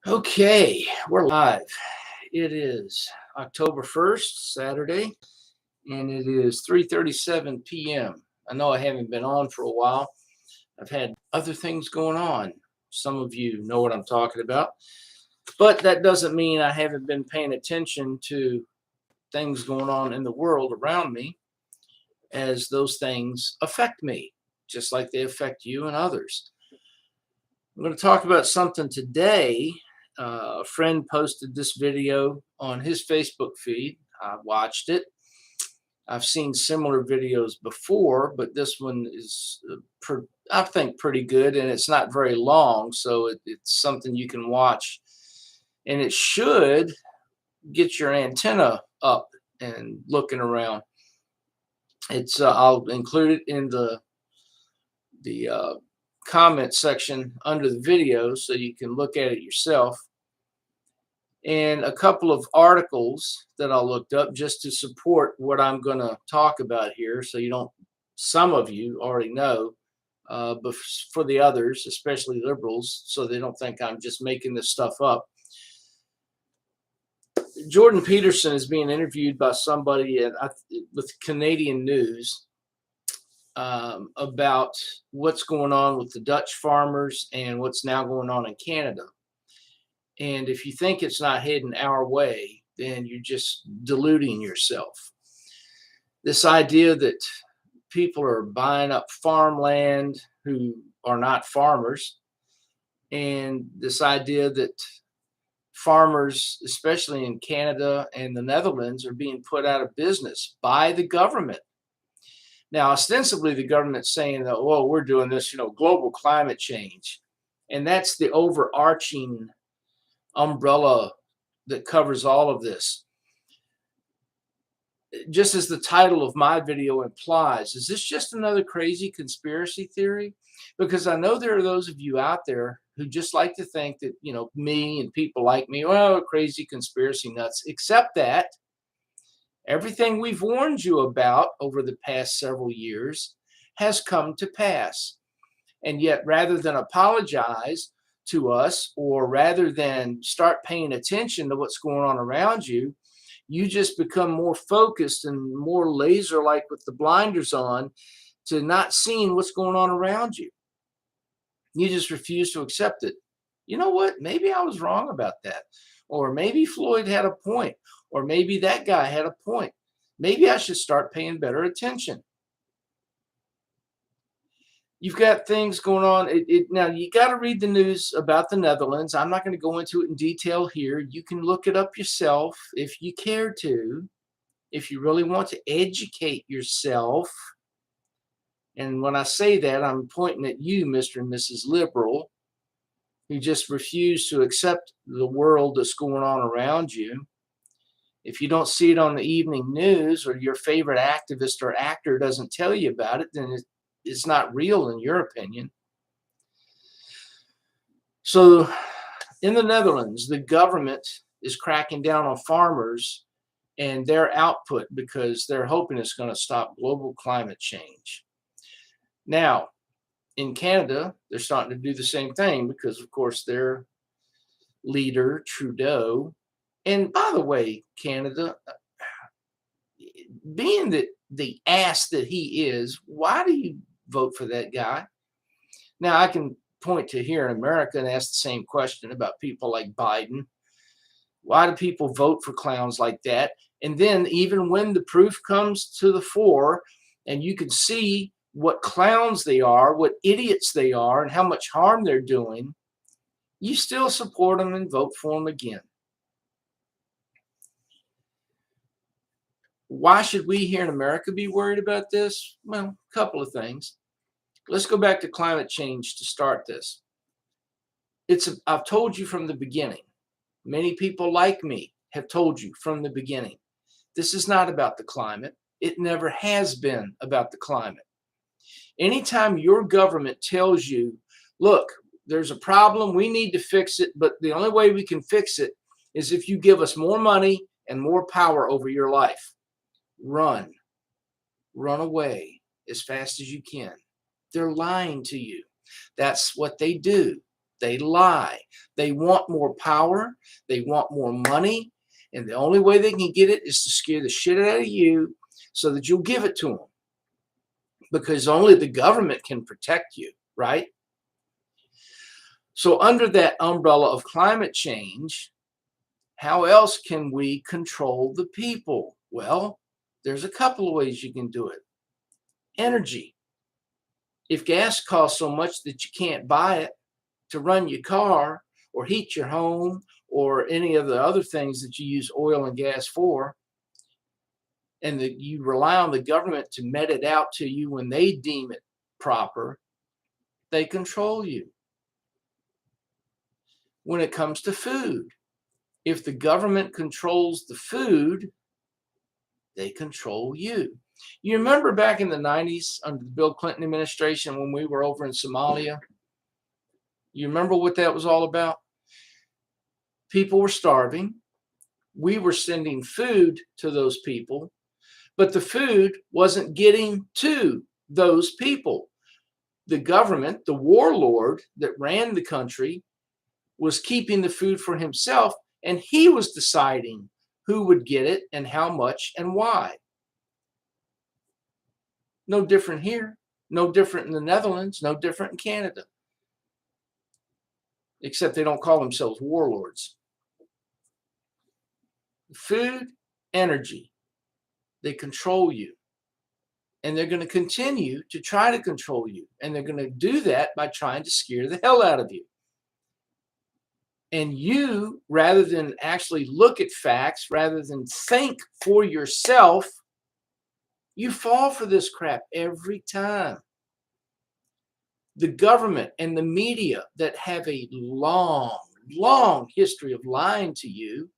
Okay, we're live. It is October 1st, Saturday, and it is 3:37 p.m. I know I haven't been on for a while. I've had other things going on. Some of you know what I'm talking about, but that doesn't mean I haven't been paying attention to things going on in the world around me, as those things affect me, just like they affect you and others. I'm going to talk about something today. A friend posted this video on his Facebook feed. I watched it. I've seen similar videos before, but this one is, I think, pretty good, and it's not very long, so it's something you can watch, and it should get your antenna up and looking around. It's I'll include it in the comment section under the video so you can look at it yourself, and a couple of articles that I looked up just to support what I'm going to talk about here. So you don't, some of you already know, but for the others, especially liberals, so they don't think I'm just making this stuff up. Jordan Peterson is being interviewed by somebody with Canadian News about what's going on with the Dutch farmers and what's now going on in Canada. And if you think it's not heading our way, then you're just deluding yourself. This idea that people are buying up farmland who are not farmers, and this idea that farmers, especially in Canada and the Netherlands, are being put out of business by the government. Now, ostensibly, the government's saying that, well, we're doing this, global climate change. And that's the overarching umbrella that covers all of this. Just as the title of my video implies, is this just another crazy conspiracy theory? Because I know there are those of you out there who just like to think that, me and people like me, well, crazy conspiracy nuts, except that everything we've warned you about over the past several years has come to pass. And yet, rather than apologize to us, or rather than start paying attention to what's going on around you, you just become more focused and more laser-like with the blinders on to not seeing what's going on around you. You just refuse to accept it. You know what? Maybe I was wrong about that. Or maybe Floyd had a point. Or maybe that guy had a point. Maybe I should start paying better attention. You've got things going on. Now, you got to read the news about the Netherlands. I'm not going to go into it in detail here. You can look it up yourself if you care to, if you really want to educate yourself. And when I say that, I'm pointing at you, Mr. and Mrs. Liberal, who just refuse to accept the world that's going on around you. If you don't see it on the evening news, or your favorite activist or actor doesn't tell you about it, then it's not real in your opinion. So in the Netherlands, the government is cracking down on farmers and their output because they're hoping it's going to stop global climate change. Now, in Canada, they're starting to do the same thing because, of course, their leader, Trudeau, and by the way, Canada, being the ass that he is, why do you vote for that guy? Now, I can point to here in America and ask the same question about people like Bayne. Why do people vote for clowns like that? And then even when the proof comes to the fore and you can see what clowns they are, what idiots they are, and how much harm they're doing, you still support them and vote for them again. Why should we here in America be worried about this? Well, a couple of things. Let's go back to climate change to start this. I've told you from the beginning. Many people like me have told you from the beginning. This is not about the climate. It never has been about the climate. Anytime your government tells you, look, there's a problem, we need to fix it, but the only way we can fix it is if you give us more money and more power over your life. Run away as fast as you can. They're lying to you. That's what they do. They lie. They want more power. They want more money. And the only way they can get it is to scare the shit out of you so that you'll give it to them. Because only the government can protect you, right? So under that umbrella of climate change, how else can we control the people? Well, there's a couple of ways you can do it. Energy. If gas costs so much that you can't buy it to run your car or heat your home or any of the other things that you use oil and gas for, and that you rely on the government to met it out to you when they deem it proper, they control you. When it comes to food, if the government controls the food, they control you. You remember back in the 90s under the Bill Clinton administration when we were over in Somalia? You remember what that was all about? People were starving. We were sending food to those people, but the food wasn't getting to those people. The government, the warlord that ran the country, was keeping the food for himself, and he was deciding who would get it and how much and why. No different here, no different in the Netherlands, no different in Canada. Except they don't call themselves warlords. Food, energy, they control you. And they're going to continue to try to control you. And they're going to do that by trying to scare the hell out of you. And you, rather than actually look at facts, rather than think for yourself, you fall for this crap every time. The government and the media that have a long, long history of lying to you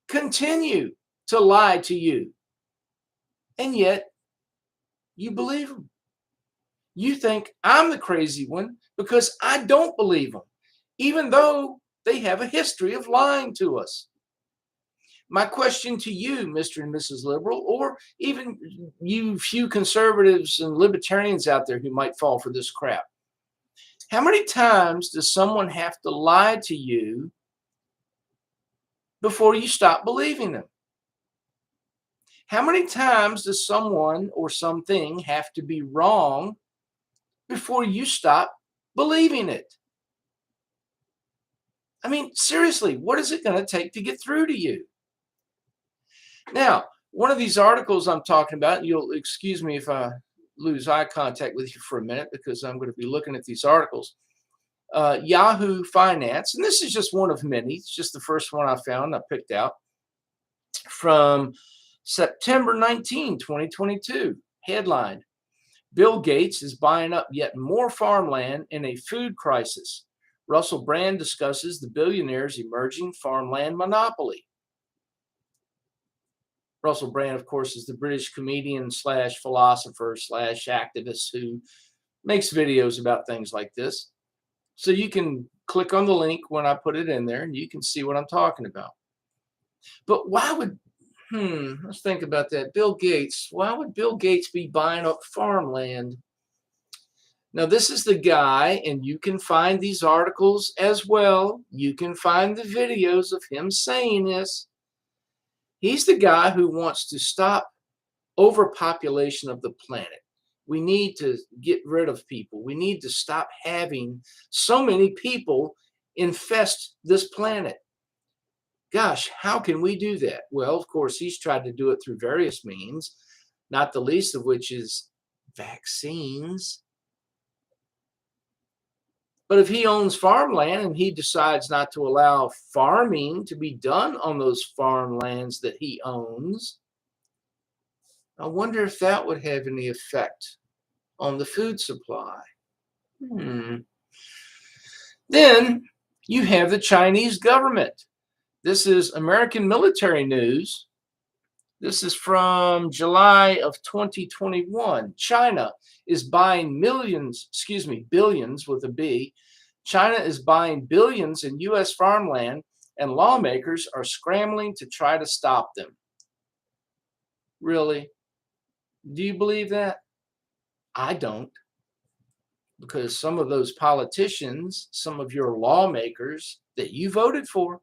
continue to lie to you. And yet, you believe them. You think I'm the crazy one because I don't believe them, even though they have a history of lying to us. My question to you, Mr. and Mrs. Liberal, or even you few conservatives and libertarians out there who might fall for this crap. How many times does someone have to lie to you before you stop believing them? How many times does someone or something have to be wrong before you stop believing it? I mean, seriously, what is it going to take to get through to you? Now, one of these articles I'm talking about, and you'll excuse me if I lose eye contact with you for a minute because I'm going to be looking at these articles. Yahoo Finance, and this is just one of many. It's just the first one I found, I picked out from September 19, 2022. Headline: Bill Gates is buying up yet more farmland in a food crisis. Russell Brand discusses the billionaire's emerging farmland monopoly. Russell Brand, of course, is the British comedian slash philosopher slash activist who makes videos about things like this. So you can click on the link when I put it in there and you can see what I'm talking about. But why would, let's think about that. Bill Gates, why would Bill Gates be buying up farmland? Now, this is the guy, and you can find these articles as well. You can find the videos of him saying this. He's the guy who wants to stop overpopulation of the planet. We need to get rid of people. We need to stop having so many people infest this planet. Gosh, how can we do that? Well, of course, he's tried to do it through various means, not the least of which is vaccines. But if he owns farmland and he decides not to allow farming to be done on those farmlands that he owns, I wonder if that would have any effect on the food supply. Then you have the Chinese government. This is American military news. This is from July of 2021. China is buying billions with a B. China is buying billions in U.S. farmland, and lawmakers are scrambling to try to stop them. Really? Do you believe that? I don't. because some of those politicians, some of your lawmakers that you voted for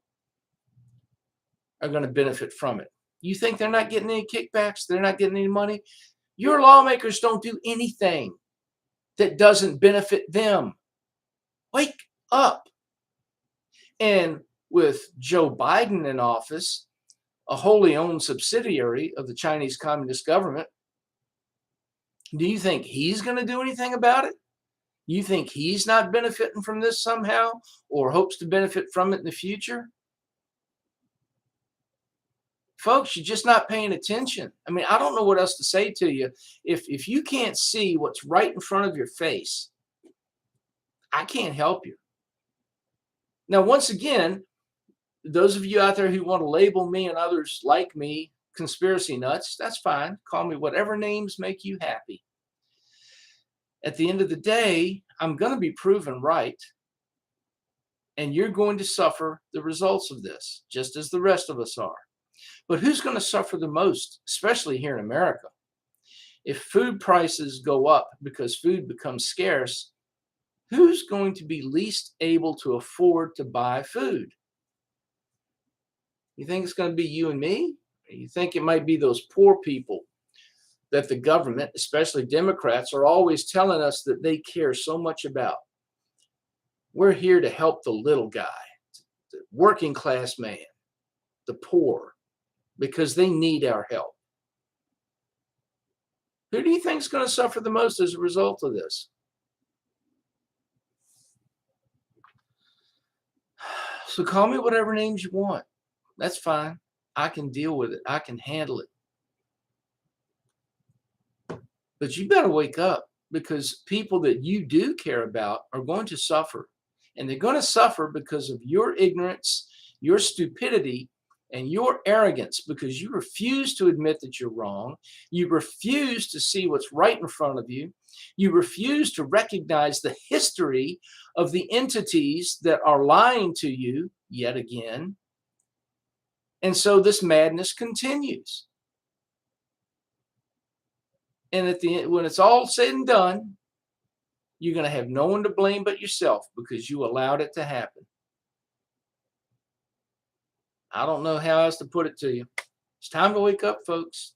are going to benefit from it. You think they're not getting any kickbacks? They're not getting any money? Your lawmakers don't do anything that doesn't benefit them. Wake up. And with Joe Biden in office, a wholly owned subsidiary of the Chinese Communist government, do you think he's going to do anything about it? You think he's not benefiting from this somehow or hopes to benefit from it in the future? Folks, you're just not paying attention. I mean, I don't know what else to say to you. If you can't see what's right in front of your face, I can't help you. Now, once again, those of you out there who want to label me and others like me conspiracy nuts, that's fine. Call me whatever names make you happy. At the end of the day, I'm going to be proven right. And you're going to suffer the results of this, just as the rest of us are. But who's going to suffer the most, especially here in America? If food prices go up because food becomes scarce, who's going to be least able to afford to buy food? You think it's going to be you and me? Or you think it might be those poor people that the government, especially Democrats, are always telling us that they care so much about? We're here to help the little guy, the working class man, the poor, because they need our help. Who do you think is going to suffer the most as a result of this? So call me whatever names you want. That's fine. I can deal with it. I can handle it. But you better wake up, because people that you do care about are going to suffer. And they're going to suffer because of your ignorance, your stupidity, and your arrogance, because you refuse to admit that you're wrong. You refuse to see what's right in front of you. You refuse to recognize the history of the entities that are lying to you yet again. And so this madness continues. And at the end, when it's all said and done, you're going to have no one to blame but yourself, because you allowed it to happen. I don't know how else to put it to you. It's time to wake up, folks.